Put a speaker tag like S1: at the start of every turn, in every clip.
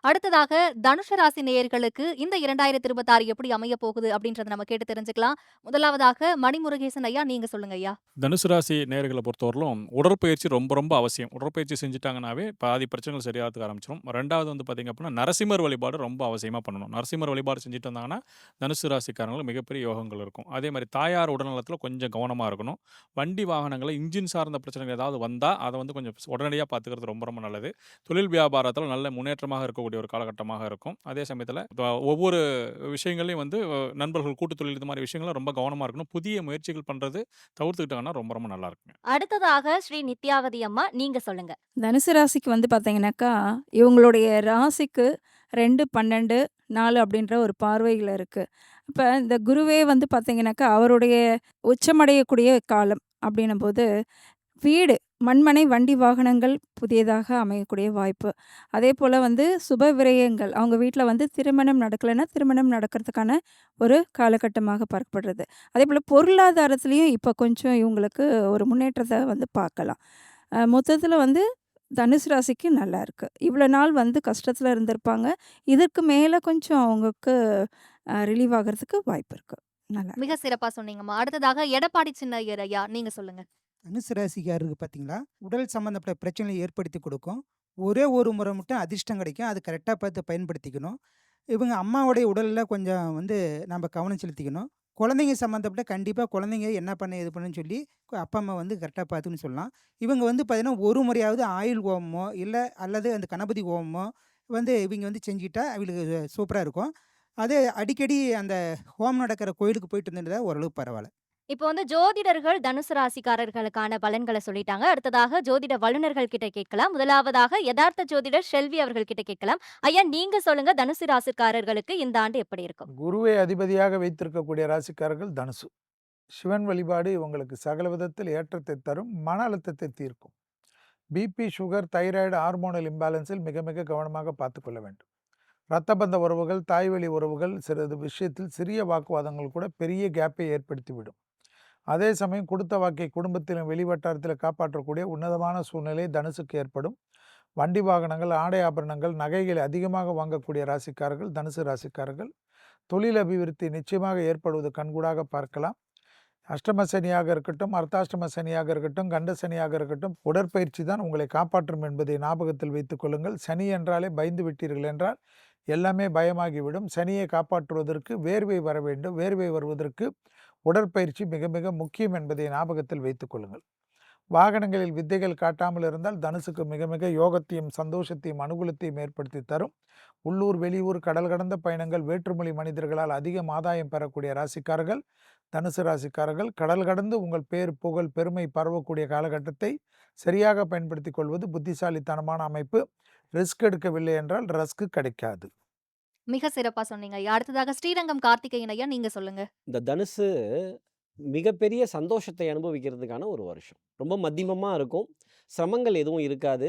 S1: அடுத்ததாக தனுஷ ராசி நேயர்களுக்கு இந்த 2026 எப்படி அமையப் போகுது அப்படின்றத நம்ம கேட்டு தெரிஞ்சுக்கலாம். முதலாவதாக மணிமுருகேசன் ஐயா, நீங்க சொல்லுங்க ஐயா.
S2: தனுசு ராசி நேயர்கள பொறுத்தவரையிலும், உடற்பயிற்சி ரொம்ப ரொம்ப அவசியம். உடற்பயிற்சி செஞ்சுட்டாங்கனாவே, பாதி பிரச்சனைகள் சரியாகறதுக்கு ஆரம்பிச்சுரும். 2வது வந்து பார்த்தீங்க அப்படின்னா, நரசிம்மர் வழிபாடு ரொம்ப அவசியமா பண்ணணும். நரசிம்மர் வழிபாடு செஞ்சுட்டு வந்தாங்கன்னா, தனுசு ராசிக்காரங்களுக்கு மிகப்பெரிய யோகங்கள் இருக்கும். அதே மாரி தாயார் உடல்நலத்தில கொஞ்சம் கவனமா இருக்கணும். வண்டி வாகனங்கள்ல இன்ஜின் சார்ந்த பிரச்சனைகள் ஏதாவது வந்தா, அத வந்து கொஞ்சம் உடனடியா பார்த்துக்கிறது ரொம்ப ரொம்ப நல்லது. தொழில் வியாபாரத்தில நல்ல முன்னேற்றமாக இருக்கக்கூடிய ஒரு காலகட்டமாக இருக்கும். அதே சமயத்தில ஒவ்வொரு விஷயங்கள்லயும் வந்து நண்பர்கள் கூட்டு தொழில் இது மாரி விஷயங்கள்ல ரொம்ப கவனமா இருக்கணும். புதிய முயற்சிகள் பண்றது தவிர்த்துக்கிட்டாங்கன்னா ரொம்ப ரொம்ப நல்லா இருக்குங்க.
S1: அடுத்ததாக ஸ்ரீ நித்யாவதி அம்மா, நீங்க சொல்லுங்க.
S3: தனுசு ராசிக்கு வந்து பார்த்தீங்கன்னாக்கா, இவங்களுடைய ராசிக்கு 2, 12, 4 அப்படின்ற ஒரு பார்வைகள் இருக்கு. அப்ப இந்த குருவே வந்து பார்த்தீங்கன்னாக்கா, அவருடைய உச்சமடையக்கூடிய காலம் அப்படின்னும்போது, வீடு, மண்மனை, வண்டி, வாகனங்கள் புதியதாக அமையக்கூடிய வாய்ப்பு. அதேபோல வந்து சுப விரயங்கள், அவங்க வீட்ல வந்து திருமணம் நடக்கலைன்னா, திருமணம் நடக்கிறதுக்கான ஒரு காலகட்டமாக பார்க்கப்படுறது. அதேபோல பொருளாதாரத்திலயும் இப்ப கொஞ்சம் இவங்களுக்கு ஒரு முன்னேற்றத்த வந்து பார்க்கலாம். மொத்தத்தில வந்து தனுசு ராசிக்கு நல்லாயிருக்கு. இவ்வளோ நாள் வந்து கஷ்டத்தில இருந்திருப்பாங்க. இதற்கு மேல கொஞ்சம் அவங்களுக்கு ரிலீவ் ஆகுறதுக்கு வாய்ப்பு இருக்கு.
S1: மிக
S3: நல்லாயிருக்கு.
S1: சிறப்பா சொன்னீங்கம்மா. அடுத்ததாக எடப்பாடி சின்னையர் ஐயா, நீங்க சொல்லுங்க.
S4: தனுசு ராசிக்காரருக்கு பார்த்தீங்களா, உடல் சம்மந்தப்பட்ட பிரச்சனையை ஏற்படுத்தி கொடுக்கும். ஒரே ஒரு முறை மட்டும் அதிர்ஷ்டம் கிடைக்கும். அது கரெக்ட்டா பார்த்து பயன்படுத்திக்கணும். இவங்க அம்மாவுடைய உடல்ல கொஞ்சம் வந்து நம்ம கவனம் செலுத்திக்கணும். குழந்தைங்க சம்மந்தப்பட்ட கண்டிப்பா குழந்தைங்க என்ன பண்ண, ஏது பண்ணுன்னு சொல்லி அப்பா, அம்மா வந்து கரெக்ட்டா பார்த்துக்கணும்னு சொல்லலாம். இவங்க வந்து பார்த்தீங்கன்னா, ஒரு முறையாவது ஆயுள் ஹோமமோ, அல்லது அந்த கணபதி ஹோமமோ வந்து இவங்க வந்து செஞ்சுட்டா அவங்களுக்கு சூப்பரா இருக்கும். அது அடிக்கடி அந்த ஹோமம் நடக்கிற கோயிலுக்கு போயிட்டு வந்துட்டா ஓரளவு பரவால்ல.
S1: இப்போ வந்து ஜோதிடர்கள் தனுசு ராசிக்காரர்களுக்கான பலன்கள சொல்லிட்டாங்க. அடுத்ததாக ஜோதிட வல்லுனர்கள் கிட்ட கேட்கலாம். முதலாவதாக யதார்த்த ஜோதிடர் ஷெல்வி அவர்கள் கிட்ட கேட்கலாம். ஐயா, நீங்க சொல்லுங்க, தனுசு ராசிக்காரர்களுக்கு இந்த ஆண்டு எப்படி இருக்கும்?
S5: குருவை அதிபதியாக வைத்திருக்கக்கூடிய ராசிக்காரர்கள் தனுசு. சிவன் வழிபாடு இவங்களுக்கு சகல விதத்தில் ஏற்றத்தை தரும், மன அழுத்தத்தை தீர்க்கும். பிபி, சுகர், தைராய்டு, ஹார்மோனல் இம்பேலன்ஸில் மிக மிக கவனமாக பார்த்துக்கொள்ள வேண்டும். இரத்த பந்த உறவுகள், தாய்வழி உறவுகள் சிறிது விஷயத்தில் சிறிய வாக்குவாதங்கள் கூட பெரிய கேப்பை ஏற்படுத்திவிடும். அதே சமயம் கொடுத்த வாக்கை குடும்பத்திலும் வெளிவட்டாரத்தில் காப்பாற்றக்கூடிய உன்னதமான சூழ்நிலை தனுசுக்கு ஏற்படும். வண்டி வாகனங்கள், ஆடை ஆபரணங்கள், நகைகளை அதிகமாக வாங்கக்கூடிய ராசிக்காரர்கள் தனுசு ராசிக்காரர்கள். தொழில் அபிவிருத்தி நிச்சயமாக ஏற்படுவது கண்கூடாக பார்க்கலாம். அஷ்டம சனியாக இருக்கட்டும், அர்த்தாஷ்டம சனியாக இருக்கட்டும், கண்ட சனியாக இருக்கட்டும், உடற்பயிற்சி தான் உங்களை காப்பாற்றும் என்பதை ஞாபகத்தில் வைத்துக் கொள்ளுங்கள். சனி என்றாலே பயந்து விட்டீர்கள் என்றால் எல்லாமே பயமாகிவிடும். சனியை காப்பாற்றுவதற்கு வேர்வை வர வேண்டும். வேர்வை வருவதற்கு உடற்பயிற்சி மிக மிக முக்கியம் என்பதை ஞாபகத்தில் வைத்துக் கொள்ளுங்கள். வாகனங்களில் வித்தைகள் காட்டாமல் இருந்தால் தனுசுக்கு மிக மிக யோகத்தையும் சந்தோஷத்தையும் அனுகூலத்தையும் ஏற்படுத்தி தரும். உள்ளூர், வெளியூர், கடல் கடந்த பயணங்கள், வேற்றுமொழி மனிதர்களால் அதிகம் ஆதாயம் பெறக்கூடிய ராசிக்காரர்கள் தனுசு ராசிக்காரர்கள். கடல் கடந்து உங்கள் பேர், புகழ், பெருமை பரவக்கூடிய காலகட்டத்தை சரியாக பயன்படுத்திக் கொள்வது புத்திசாலித்தனமான அமைப்பு. ரிஸ்க் எடுக்கவில்லை என்றால் ரஸ்க் கிடைக்காது.
S1: மிக சிறப்பா சொன்னீங்க ஐயா. அடுத்ததாக ஸ்ரீரங்கம் கார்த்திகேயன் ஐயா, நீங்க சொல்லுங்க.
S6: இந்த தனுசு மிகப்பெரிய சந்தோஷத்தை அனுபவிக்கிறதுக்கான ஒரு வருஷம். ரொம்ப மத்தியமமா இருக்கும். சிரமங்கள் எதுவும் இருக்காது.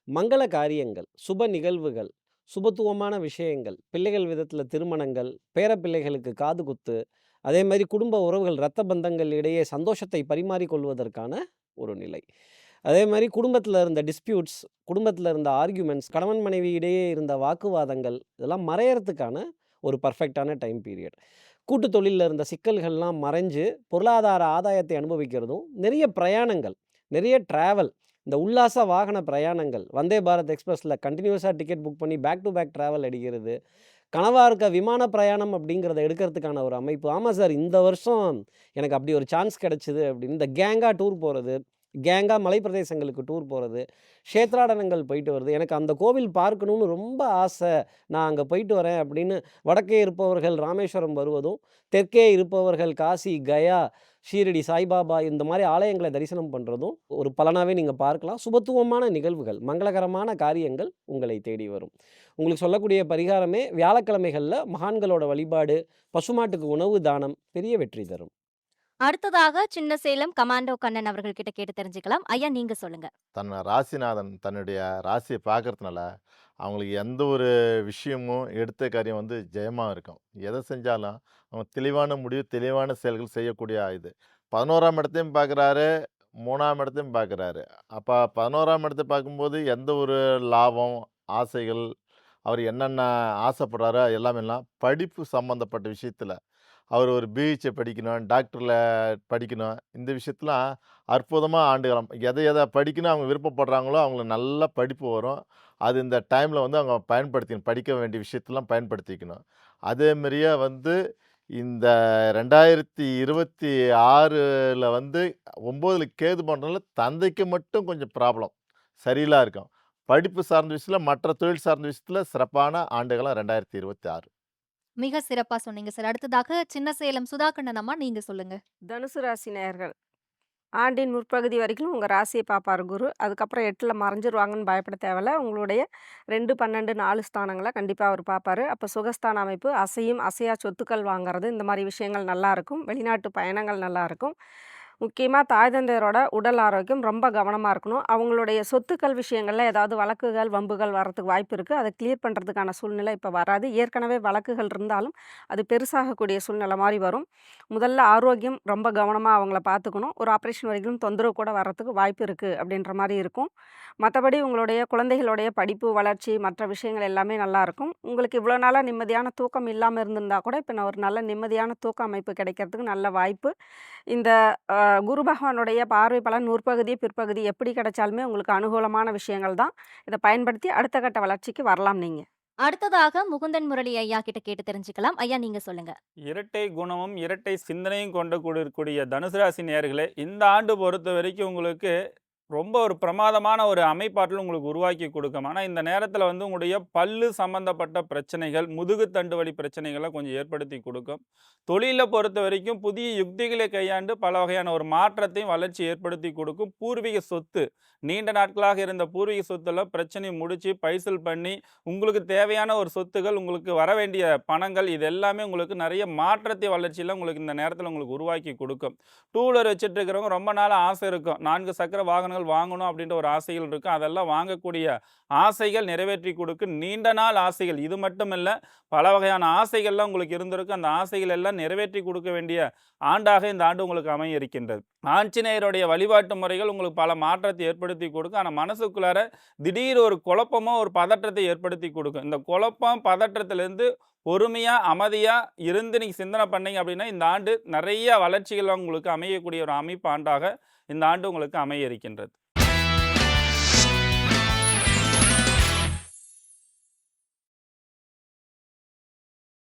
S6: மங்கள காரியங்கள், சுப நிகழ்வுகள், சுபத்துவமான விஷயங்கள், பிள்ளைகள் விதத்தில திருமணங்கள், பேரப்பிள்ளைகளுக்கு காதுகுத்து, அதே மாரி குடும்ப உறவுகள், இரத்த பந்தங்கள் இடையே சந்தோஷத்தை பரிமாறிக் கொள்வதற்கான ஒரு நிலை. அதே மாரி குடும்பத்தில இருந்த டிஸ்பியூட்ஸ், குடும்பத்தில இருந்த ஆர்கியூமெண்ட்ஸ், கணவன் மனைவி இடையே இருந்த வாக்குவாதங்கள், இதெல்லாம் மறையறதுக்கான ஒரு பெர்ஃபெக்ட்டான டைம் பீரியட். கூட்டு தொழில்ல இருந்த சிக்கல்கள்லாம் மறைஞ்சு, பொருளாதார ஆதாயத்தை அனுபவிக்கிறதும், நிறைய பிரயாணங்கள், நிறைய டிராவல், இந்த உல்லாச வாகன பிரயாணங்கள், வந்தே பாரத் எக்ஸ்பிரஸ்ல கன்டினியூஸா டிக்கெட் புக் பண்ணி பேக் டு பேக் டிராவல் அடிக்கிறது, கனவா இருக்க விமான பிரயாணம் அப்படிங்கிறத எடுக்கிறதுக்கான ஒரு அமைப்பு. ஆமா சார், இந்த வருஷம் எனக்கு அப்படி ஒரு சான்ஸ் கிடைச்சது அப்படின்னு இந்த கேங்கா டூர் போறது, கேங்கா மலைப்பிரதேசங்களுக்கு டூர் போறது, க்ஷேத்ராடனங்கள் போயிட்டு வருது. எனக்கு அந்த கோவில் பார்க்கணும்னு ரொம்ப ஆசை. நான் அங்க போயிட்டு வரேன் அப்படின்னு வடக்கே இருப்பவர்கள் ராமேஸ்வரம் வருவதும், தெற்கே இருப்பவர்கள் காசி, கயா, ஷீரடி சாய்பாபா இந்த மாரி ஆலயங்கள தரிசனம் பண்றதும் ஒரு பலனாவே நீங்க பார்க்கலாம். சுபத்துவமான நிகழ்வுகள், மங்களகரமான காரியங்கள் உங்களை தேடி வரும். உங்களுக்கு சொல்லக்கூடிய பரிகாரமே வியாழக்கிழமைகள்ல மகான்களோட வழிபாடு, பசுமாட்டுக்கு உணவு தானம் பெரிய வெற்றி தரும்.
S1: அடுத்ததாக சின்ன சேலம் கமாண்டோ கண்ணன் அவர்கள் கிட்ட கேட்டு தெரிஞ்சுக்கலாம். ஐயா, நீங்க சொல்லுங்க.
S7: ராசிநாதன் தன்னுடைய ராசியை பார்க்கறதுனால, அவங்களுக்கு எந்த ஒரு விஷயமும் எடுத்த காரியம் வந்து ஜெயமா இருக்கும். எதை செஞ்சாலும் அவங்க தெளிவான முடிவு, தெளிவான செயல்கள் செய்யக்கூடிய இது. 11ஆம் இடத்தையும் பார்க்குறாரு, 3ஆம் இடத்தையும் பார்க்குறாரு. அப்ப 11ஆம் இடத்த பார்க்கும்போது எந்த ஒரு லாபம், ஆசைகள், அவர் என்னென்ன ஆசைப்படுறாரோ எல்லாம் படிப்பு சம்மந்தப்பட்ட விஷயத்தில் அவர் ஒரு பிஹெச்ஏ படிக்கணும், டாக்டரில் படிக்கணும். இந்த விஷயத்துலாம் அற்புதமாக ஆண்டுகாலம் எதை எதை படிக்கணும் அவங்க விருப்பப்படுறாங்களோ அவங்களுக்கு நல்ல படிப்பு வரும். அது இந்த டைமில் வந்து அவங்க பயன்படுத்திக்கணும். படிக்க வேண்டிய விஷயத்தெல்லாம் பயன்படுத்திக்கணும். அதேமாரியே வந்து இந்த 2026ல் வந்து 9ல் கேது பண்ணுறதுனால தந்தைக்கு மட்டும் கொஞ்சம் ப்ராப்ளம் சரியில்லாம இருக்கும். படிப்பு சார்ந்த விஷயத்தில் மற்ற தொழில் சார்ந்த விஷயத்தில் சிறப்பான ஆண்டுகாலம் 2026.
S1: மிக சிறப்பா சொன்னீங்க சார். அடுத்ததாக சின்ன சேலம் சுதாகண்ணன் அம்மா நீங்க சொல்லுங்க.
S8: தனுசு ராசி நேயர்கள் ஆண்டின் முற்பகுதி வரைக்கும் உங்கள் ராசியை பார்ப்பார் குரு. அதுக்கப்புறம் 8ல் மறைஞ்சிருவாங்கன்னு பயப்பட தேவையில்ல. உங்களுடைய 2, 12, 4 ஸ்தானங்களை கண்டிப்பாக அவர் பார்ப்பார். அப்போ சுகஸ்தான அமைப்பு, அசையும் அசையா சொத்துக்கள் வாங்குறது, இந்த மாதிரி விஷயங்கள் நல்லாயிருக்கும். வெளிநாட்டு பயணங்கள் நல்லாயிருக்கும். முக்கியமாக தாய் தந்தையரோட உடல் ஆரோக்கியம் ரொம்ப கவனமாக இருக்கணும். அவங்களுடைய சொத்துக்கள் விஷயங்களில் ஏதாவது வழக்குகள் வம்புகள் வரத்துக்கு வாய்ப்பு இருக்குது. அதை கிளியர் பண்ணுறதுக்கான சூழ்நிலை இப்போ வராது. ஏற்கனவே வழக்குகள் இருந்தாலும் அது பெருசாகக்கூடிய சூழ்நிலை மாதிரி வரும். முதல்ல ஆரோக்கியம் ரொம்ப கவனமாக அவங்கள பார்த்துக்கணும். ஒரு ஆப்ரேஷன் வரைக்கும் தொந்தரவு கூட வர்றதுக்கு வாய்ப்பு இருக்குது அப்படின்ற மாதிரி இருக்கும். மற்றபடி உங்களுடைய குழந்தைகளுடைய படிப்பு, வளர்ச்சி, மற்ற விஷயங்கள் எல்லாமே நல்லாயிருக்கும். உங்களுக்கு இவ்வளோ நாளாக நிம்மதியான தூக்கம் இல்லாமல் இருந்திருந்தா கூட இப்போ நான் ஒரு நல்ல நிம்மதியான தூக்க அமைப்பு கிடைக்கிறதுக்கு நல்ல வாய்ப்பு. இந்த குரு பகவானுடைய பார்வை பலன் முற்பகுதி, பிற்பகுதி எப்படி கிடைச்சாலுமே உங்களுக்கு அனுகூலமான விஷயங்கள் தான். இதை பயன்படுத்தி அடுத்த கட்ட வளர்ச்சிக்கு வரலாம் நீங்க.
S1: அடுத்ததாக முகுந்தன் முரளி ஐயா கிட்ட கேட்டு தெரிஞ்சுக்கலாம். ஐயா நீங்க சொல்லுங்க.
S9: இரட்டை குணமும் இரட்டை சிந்தனையும் கொண்டு கூடிய தனுசு ராசி நேயர்களே, இந்த ஆண்டு பொறுத்த வரைக்கும் உங்களுக்கு ரொம்ப ஒரு பிரமாதமான ஒரு அமைப்பாற்றல் உங்களுக்கு உருவாக்கி கொடுக்கும். ஆனால் இந்த நேரத்தில் வந்து உங்களுடைய பல்லு சம்பந்தப்பட்ட பிரச்சனைகள், முதுகு தண்டு வலி பிரச்சனைகளை கொஞ்சம் ஏற்படுத்தி கொடுக்கும். தொழிலை பொறுத்த வரைக்கும் புதிய யுக்திகளை கையாண்டு பல வகையான ஒரு மாற்றத்தையும் வளர்ச்சி ஏற்படுத்தி கொடுக்கும். பூர்வீக சொத்து, நீண்ட நாட்களாக இருந்த பூர்வீக சொத்துல பிரச்சனையை முடிச்சு பைசல் பண்ணி உங்களுக்கு தேவையான ஒரு சொத்துகள், உங்களுக்கு வர வேண்டிய பணங்கள், இது எல்லாமே உங்களுக்கு நிறைய மாற்றத்தை வளர்ச்சியில் உங்களுக்கு இந்த நேரத்தில் உங்களுக்கு உருவாக்கி கொடுக்கும். டூ வீலர் வச்சுட்டு இருக்கிறவங்க ரொம்ப நாள் ஆசை இருக்கும், 4 சக்கர வாகனங்கள் வாங்கணும் அப்படின்ற ஒரு ஆசைகள் இருக்கும். அதெல்லாம் வாங்கக்கூடிய ஆசைகள் நிறைவேற்றி கொடுக்கும். நீண்ட நாள் ஆசைகள், இது மட்டும் இல்லை, பல வகையான ஆசைகள்லாம் உங்களுக்கு இருந்திருக்கும். அந்த ஆசைகள் எல்லாம் நிறைவேற்றி கொடுக்க வேண்டிய ஆண்டாக இந்த ஆண்டு உங்களுக்கு அமைய இருக்கின்றது. ஆஞ்சநேயருடைய வழிபாட்டு முறைகள் உங்களுக்கு பல மாற்றத்தை ஏற்படுத்தி கொடுக்கும். ஆனால் மனசுக்குள்ளார திடீர் ஒரு குழப்பமோ ஒரு பதற்றத்தை ஏற்படுத்தி கொடுக்கும். இந்த குழப்பம் பதற்றத்திலிருந்து பொறுமையாக அமைதியாக இருந்து நீங்கள் சிந்தனை பண்ணீங்க அப்படின்னா இந்த ஆண்டு நிறைய வளர்ச்சிகள் உங்களுக்கு அமையக்கூடிய ஒரு அமைப்பு ஆண்டாக இந்த ஆண்டு உங்களுக்கு அமைய இருக்கின்றது.